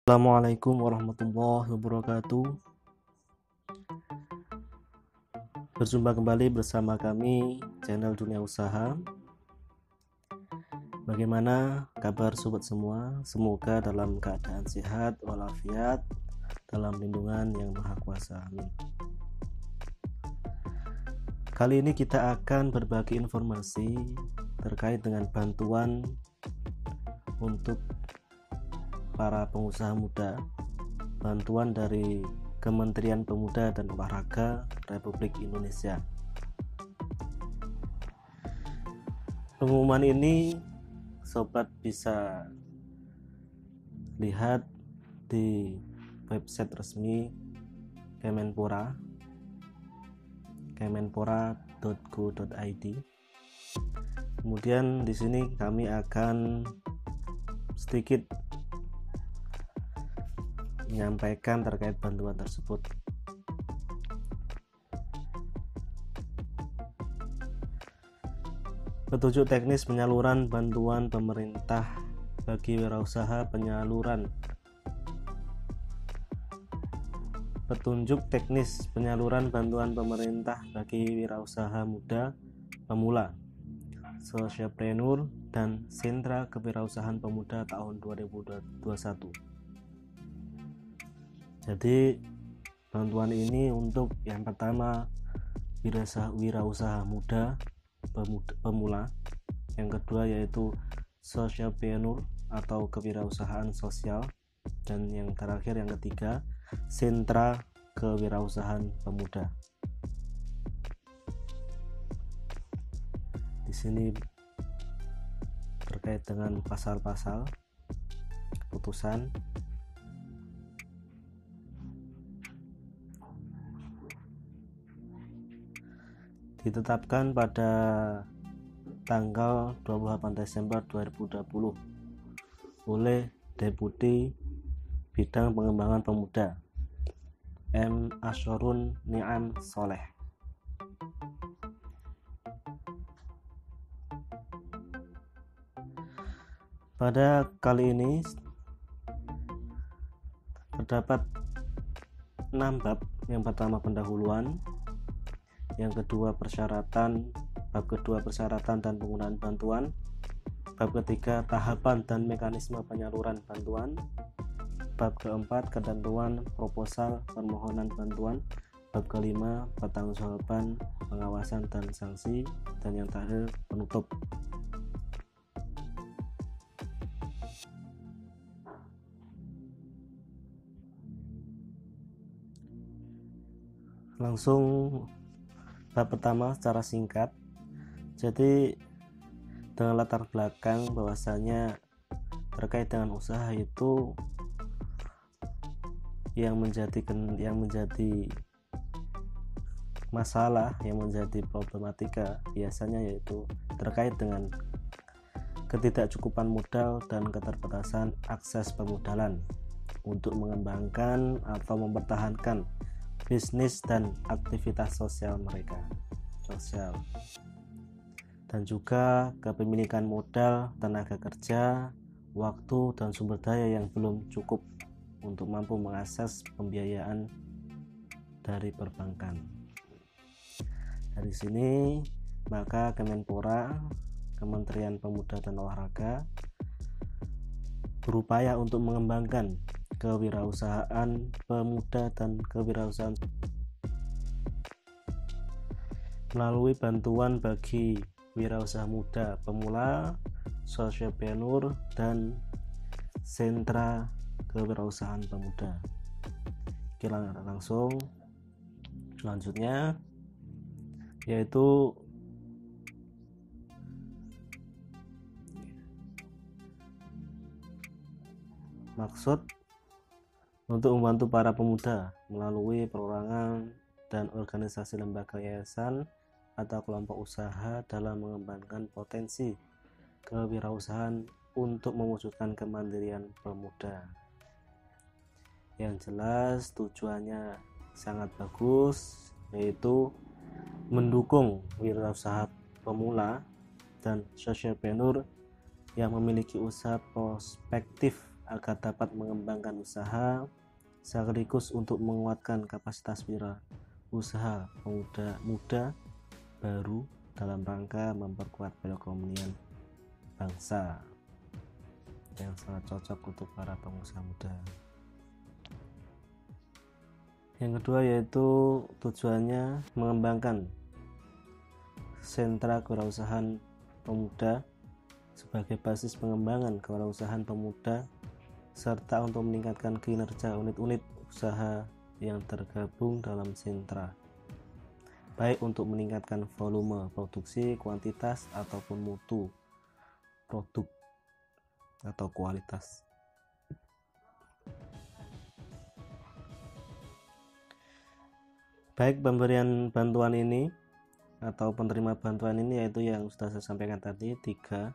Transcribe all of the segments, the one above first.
Assalamualaikum warahmatullahi wabarakatuh. Berjumpa kembali bersama kami channel Dunia Usaha. Bagaimana kabar sobat semua? Semoga dalam keadaan sehat walafiat, dalam lindungan yang Maha Kuasa. Amin. Kali ini kita akan berbagi informasi terkait dengan bantuan untuk para pengusaha muda, bantuan dari Kementerian Pemuda dan Olahraga Republik Indonesia. Pengumuman ini sobat bisa lihat di website resmi Kemenpora, kemenpora.go.id. Kemudian di sini kami akan sedikit menyampaikan terkait bantuan tersebut. Petunjuk teknis penyaluran bantuan pemerintah bagi wirausaha penyaluran. Petunjuk teknis penyaluran bantuan pemerintah bagi wirausaha muda pemula, Socialpreneur dan Sentra Kewirausahaan Pemuda tahun 2021. Jadi bantuan ini untuk yang pertama wirausaha muda pemula, yang kedua yaitu Socialpreneur atau kewirausahaan sosial, dan yang terakhir yang ketiga Sentra Kewirausahaan Pemuda. Di sini terkait dengan pasal-pasal keputusan. Ditetapkan pada tanggal 28 Desember 2020 oleh Deputi Bidang Pengembangan Pemuda M. Asyarun Ni'am Soleh. Pada kali ini terdapat 6 bab. Yang pertama pendahuluan, yang kedua persyaratan, bab kedua persyaratan dan penggunaan bantuan, bab ketiga tahapan dan mekanisme penyaluran bantuan, bab keempat ketentuan proposal permohonan bantuan, bab kelima pertanggungjawaban, pengawasan dan sanksi, dan yang terakhir penutup. Langsung bab pertama secara singkat. Jadi dengan latar belakang bahwasanya terkait dengan usaha itu yang menjadi masalah, yang menjadi problematika biasanya yaitu terkait dengan ketidakcukupan modal dan keterbatasan akses permodalan untuk mengembangkan atau mempertahankan bisnis dan aktivitas sosial mereka, dan juga kepemilikan modal, tenaga kerja, waktu, dan sumber daya yang belum cukup untuk mampu mengakses pembiayaan dari perbankan. Dari sini maka Kemenpora, Kementerian Pemuda dan Olahraga, berupaya untuk mengembangkan kewirausahaan pemuda dan kewirausahaan melalui bantuan bagi wirausaha muda pemula, Socialpreneur, dan Sentra Kewirausahaan Pemuda. Oke, langsung selanjutnya yaitu maksud untuk membantu para pemuda melalui perorangan dan organisasi lembaga yayasan atau kelompok usaha dalam mengembangkan potensi kewirausahaan untuk mewujudkan kemandirian pemuda. Yang jelas tujuannya sangat bagus, yaitu mendukung wirausaha pemula dan socialpreneur yang memiliki usaha prospektif agar dapat mengembangkan usaha sekaligus untuk menguatkan kapasitas wirausaha muda baru dalam rangka memperkuat perekonomian bangsa, yang sangat cocok untuk para pengusaha muda. Yang kedua yaitu tujuannya mengembangkan sentra kewirausahaan pemuda sebagai basis pengembangan kewirausahaan pemuda serta untuk meningkatkan kinerja unit-unit usaha yang tergabung dalam sentra, baik untuk meningkatkan volume produksi, kuantitas, ataupun mutu produk atau kualitas. Baik pemberian bantuan ini atau penerima bantuan ini yaitu yang sudah saya sampaikan tadi 3,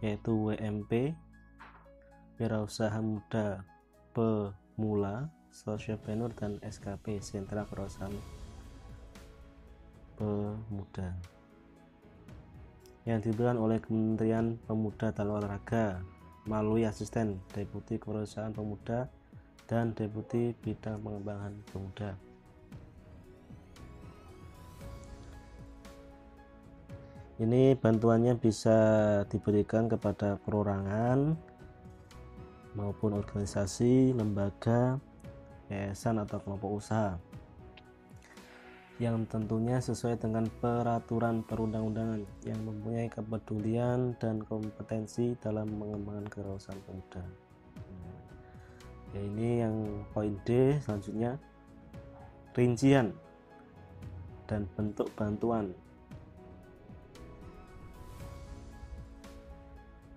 yaitu WMP, Wirausaha Muda Pemula, Sosiopreneur, dan SKP, Sentra Kewirausahaan Pemuda, yang diberikan oleh Kementerian Pemuda dan Olahraga melalui Asisten Deputi Kewirausahaan Pemuda dan Deputi Bidang Pengembangan Pemuda. Ini bantuannya bisa diberikan kepada perorangan maupun organisasi, lembaga, yayasan atau kelompok usaha yang tentunya sesuai dengan peraturan perundang-undangan yang mempunyai kepedulian dan kompetensi dalam mengembangkan kewirausahaan pemuda. Ya, ini yang poin D. Selanjutnya, rincian dan bentuk bantuan.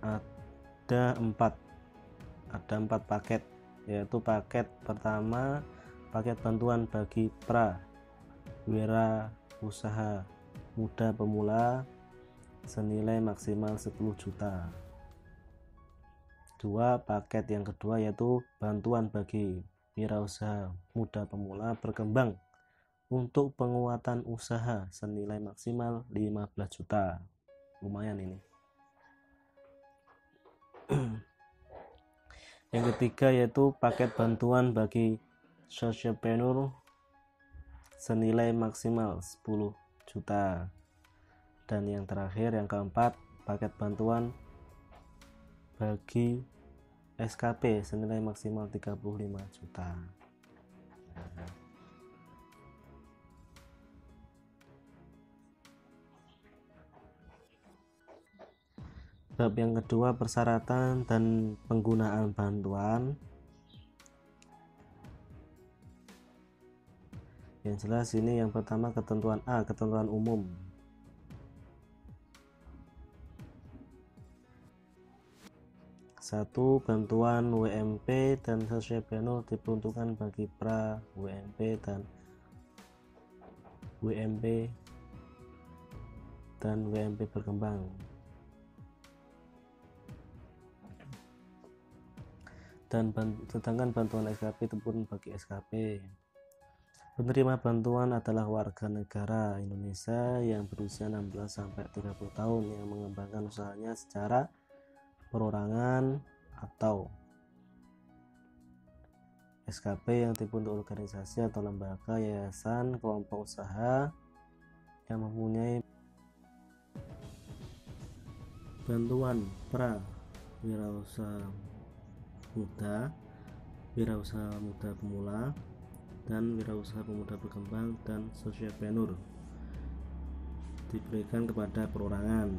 Ada 4 paket, yaitu paket pertama, paket bantuan bagi Wirausaha Muda Pemula senilai maksimal 10 juta. 2, paket yang kedua yaitu bantuan bagi Wirausaha Muda Pemula berkembang untuk penguatan usaha senilai maksimal 15 juta. Lumayan ini. Yang ketiga yaitu paket bantuan bagi Sosiopreneur senilai maksimal 10 juta. Dan yang terakhir, yang keempat, paket bantuan bagi SKP senilai maksimal 35 juta. Bab yang kedua, persyaratan dan penggunaan bantuan. Yang jelas ini yang pertama ketentuan A, ketentuan umum. Satu, bantuan WMP dan Sosiopreneur diperuntukkan bagi WMP dan WMP berkembang. Dan sedangkan bantuan SKP itu pun bagi SKP. Penerima bantuan adalah warga negara Indonesia yang berusia 16-30 tahun yang mengembangkan usahanya secara perorangan atau SKP yang dibentuk organisasi atau lembaga, yayasan, kelompok usaha yang mempunyai bantuan Wirausaha Muda, Wirausaha Muda Pemula, dan Wirausaha Pemuda Berkembang dan Sosiopreneur diberikan kepada perorangan.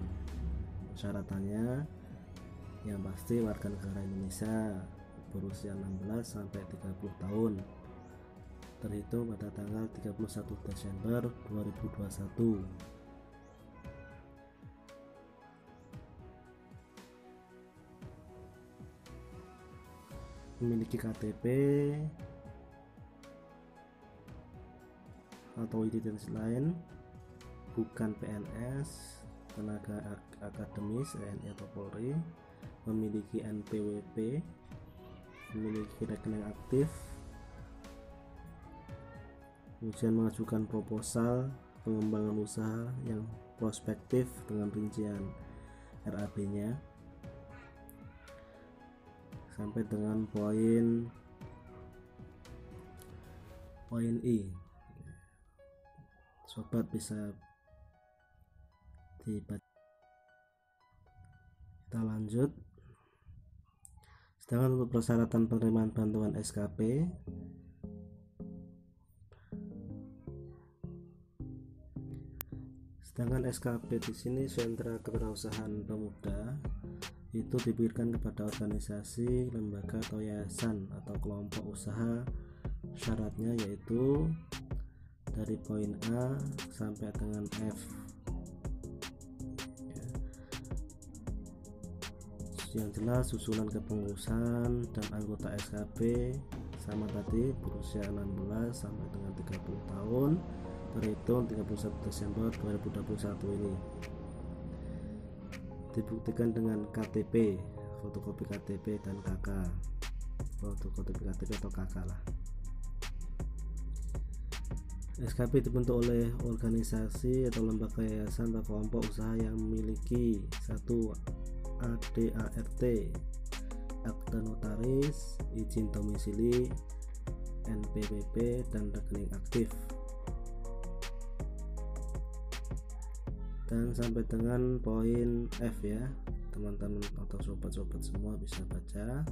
Syaratannya yang pasti warga negara Indonesia berusia 16-30 tahun terhitung pada tanggal 31 Desember 2021. Memiliki KTP atau identitas lain, bukan PNS, tenaga akademis, TNI atau Polri, memiliki NPWP, memiliki rekening aktif, kemudian mengajukan proposal pengembangan usaha yang prospektif dengan rincian RAB-nya. sampai dengan poin I. Sobat bisa dibaca. Kita lanjut. Sedangkan untuk persyaratan penerimaan bantuan SKP, di sini sentra kewirausahaan pemuda itu diberikan kepada organisasi, lembaga atau yayasan atau kelompok usaha. Syaratnya yaitu dari poin A sampai dengan F. Yang jelas susunan kepengurusan dan anggota SKP sama tadi, berusia 16 sampai dengan 30 tahun terhitung 31 Desember 2021 ini. Dibuktikan dengan KTP, fotokopi KTP dan KK. Fotokopi KTP atau KK lah. SKP dibentuk oleh organisasi atau lembaga, yayasan atau kelompok usaha yang memiliki 1. ADART, akta notaris, izin domisili, NPWP, dan rekening aktif. Dan sampai dengan poin F ya, teman-teman atau sobat-sobat semua bisa baca.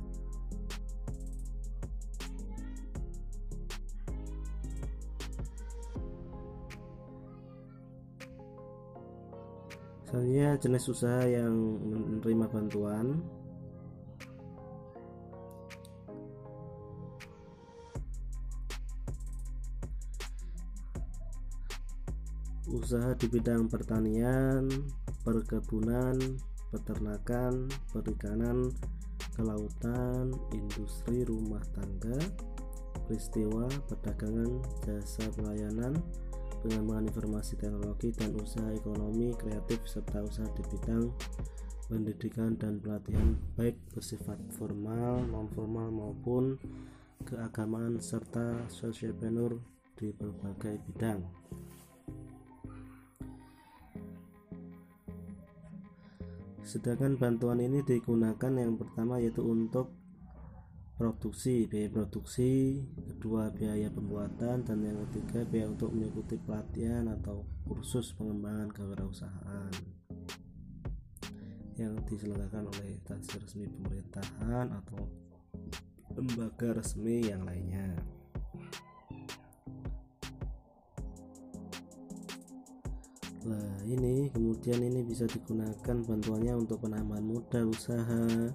Selanjutnya jenis usaha yang menerima bantuan. Usaha di bidang pertanian, perkebunan, peternakan, perikanan, kelautan, industri rumah tangga, peristiwa, perdagangan, jasa pelayanan, pengembangan informasi teknologi, dan usaha ekonomi kreatif serta usaha di bidang pendidikan dan pelatihan baik bersifat formal, non formal maupun keagamaan serta sosiopreneur di berbagai bidang. Sedangkan bantuan ini digunakan yang pertama yaitu untuk produksi, biaya produksi, kedua biaya pembuatan, dan yang ketiga biaya untuk mengikuti pelatihan atau kursus pengembangan kewirausahaan yang diselenggarakan oleh instansi resmi pemerintahan atau lembaga resmi yang lainnya. Nah ini kemudian ini bisa digunakan bantuannya untuk penambahan modal usaha.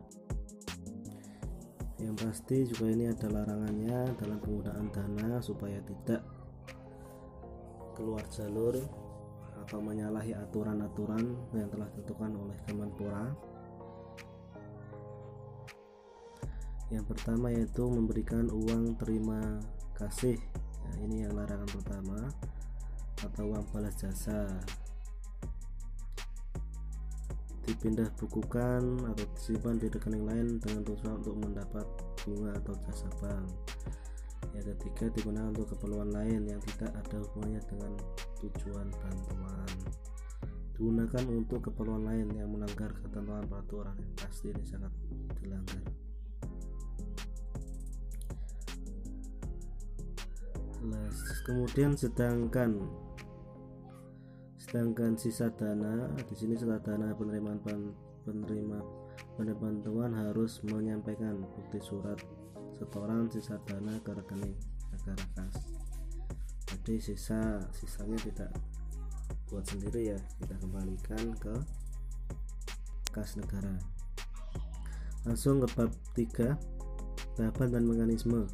Yang pasti juga ini ada larangannya dalam penggunaan dana supaya tidak keluar jalur atau menyalahi aturan-aturan yang telah ditentukan oleh Kemenpora. Yang pertama yaitu memberikan uang terima kasih. Nah, ini yang larangan pertama, atau uang balas jasa. Dipindah bukukan atau disimpan di rekening lain dengan tujuan untuk mendapat bunga atau jasa bank. Yang ketiga digunakan untuk keperluan lain yang tidak ada hubungannya dengan tujuan bantuan. Digunakan untuk keperluan lain yang melanggar ketentuan peraturan, yang pasti ini sangat dilanggar. Kemudian sedangkan sisa dana di sini, setelah dana penerima bantuan harus menyampaikan bukti surat setoran sisa dana ke rekening negara kas. Jadi sisanya tidak buat sendiri ya, kita kembalikan ke kas negara. Langsung ke bab 3, tahapan dan mekanisme.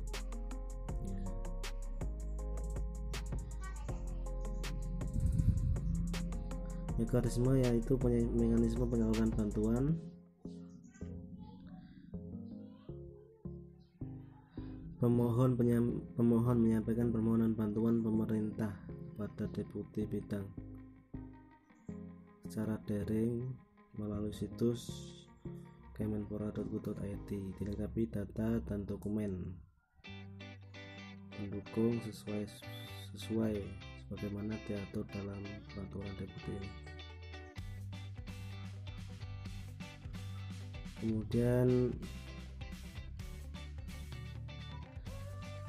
Mekanisme yaitu mekanisme penyaluran bantuan. Pemohon menyampaikan permohonan bantuan pemerintah pada deputi bidang secara daring melalui situs kemenpora.go.id, dilengkapi data dan dokumen pendukung sesuai sebagaimana diatur dalam peraturan deputi ini. Kemudian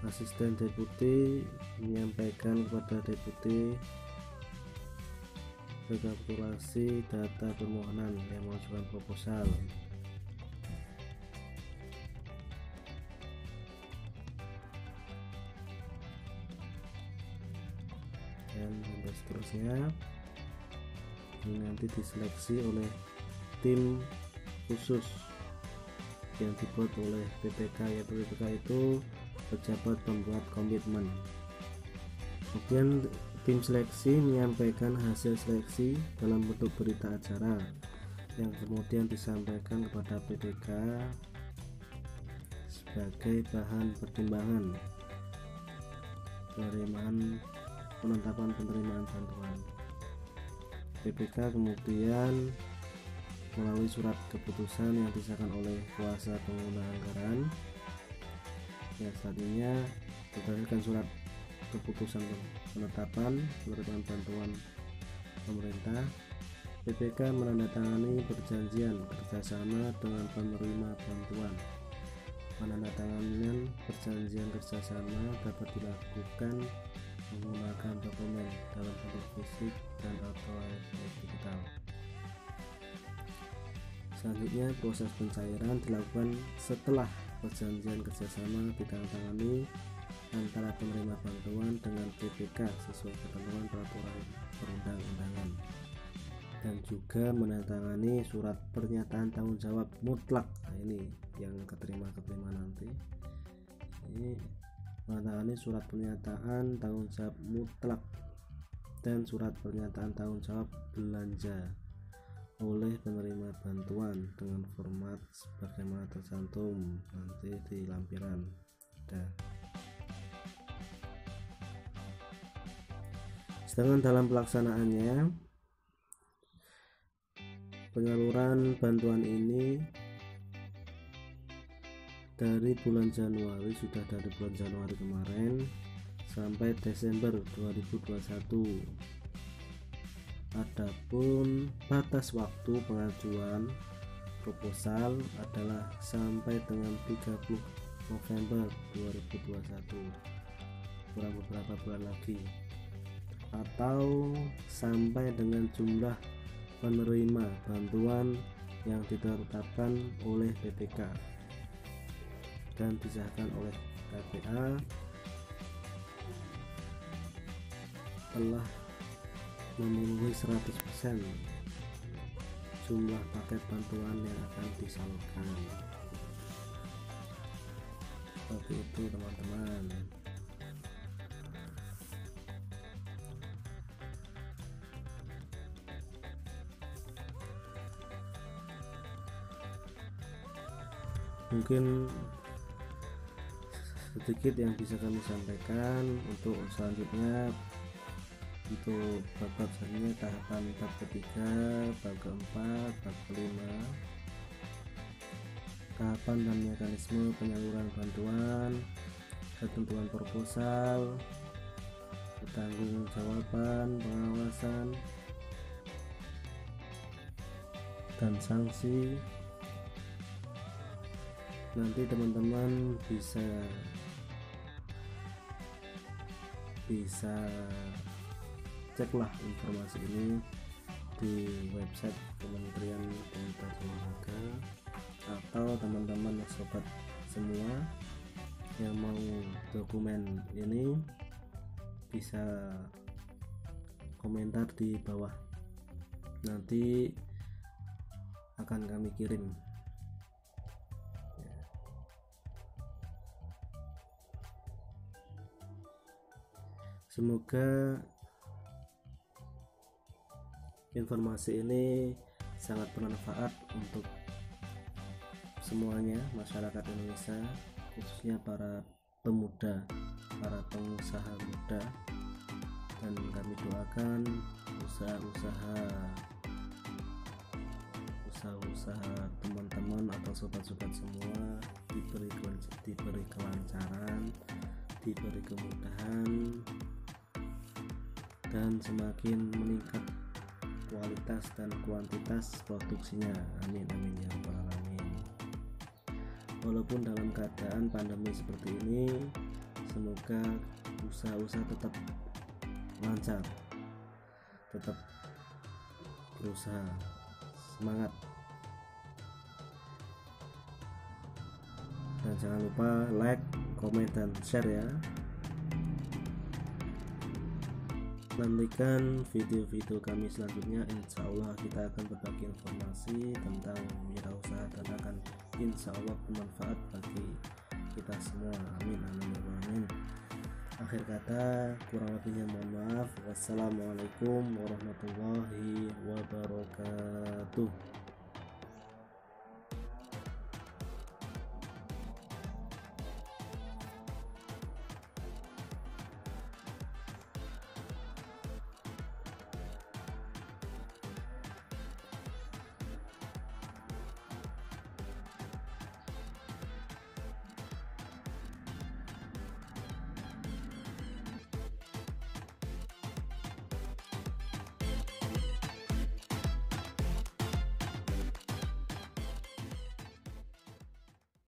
Asisten deputi menyampaikan kepada deputi rekapitulasi data permohonan yang mengajukan proposal. Dan sampai seterusnya. Ini nanti diseleksi oleh tim khusus yang dibuat oleh PPK, yaitu PPK itu pejabat pembuat komitmen. Kemudian tim seleksi menyampaikan hasil seleksi dalam bentuk berita acara yang kemudian disampaikan kepada PPK sebagai bahan pertimbangan penetapan penerimaan bantuan. PPK kemudian melalui surat keputusan yang disahkan oleh kuasa pengguna anggaran yang selanjutnya berdasarkan surat keputusan penetapan penerimaan bantuan pemerintah, PPK menandatangani perjanjian kerjasama dengan penerima bantuan. Penandatanganan perjanjian kerjasama dapat dilakukan menggunakan dokumen dalam bentuk fisik dan atau digital. Selanjutnya proses pencairan dilakukan setelah perjanjian kerjasama ditandatangani antara penerima bantuan dengan PPK sesuai ketentuan peraturan perundang-undangan, dan juga menandatangani surat pernyataan tanggung jawab mutlak. Nah, ini yang keterima nanti. Ini menandatangani surat pernyataan tanggung jawab mutlak dan surat pernyataan tanggung jawab belanja oleh penerima bantuan dengan format sebagaimana tercantum nanti di lampiran. Sedangkan dalam pelaksanaannya, penyaluran bantuan ini dari bulan Januari, sudah dari bulan Januari kemarin sampai Desember 2021. Adapun batas waktu pengajuan proposal adalah sampai dengan 30 November 2021, kurang beberapa bulan lagi, atau sampai dengan jumlah penerima bantuan yang ditetapkan oleh PPK dan disahkan oleh KPA telah memenuhi 100% jumlah paket bantuan yang akan disalurkan. Seperti itu teman-teman. Mungkin sedikit yang bisa kami sampaikan. Untuk selanjutnya, untuk bab selanjutnya tahapan bab ketiga, bab keempat, bab kelima, tahapan dan mekanisme penyaluran bantuan, ketentuan proposal, pertanggungjawaban, pengawasan, dan sanksi. Nanti teman-teman bisa ceklah informasi ini di website Kementerian Pemuda dan Olahraga, atau teman-teman sobat semua yang mau dokumen ini bisa komentar di bawah, nanti akan kami kirim. Semoga informasi ini sangat bermanfaat untuk semuanya, masyarakat Indonesia, khususnya para pemuda, para pengusaha muda, dan kami doakan usaha-usaha teman-teman atau sobat-sobat semua diberi kelancaran, diberi kemudahan, dan semakin meningkat kualitas dan kuantitas produksinya. Amin amin ya rabbal alamin. Walaupun dalam keadaan pandemi seperti ini, Semoga usaha-usaha tetap lancar, tetap berusaha, semangat, dan jangan lupa like, komen, dan share ya. Nantikan video-video kami selanjutnya. Insya Allah kita akan berbagi informasi tentang wirausaha dan akan insya Allah bermanfaat bagi kita semua. Amin amin amin. Akhir kata, kurang lebihnya mohon maaf. Wassalamualaikum warahmatullahi wabarakatuh.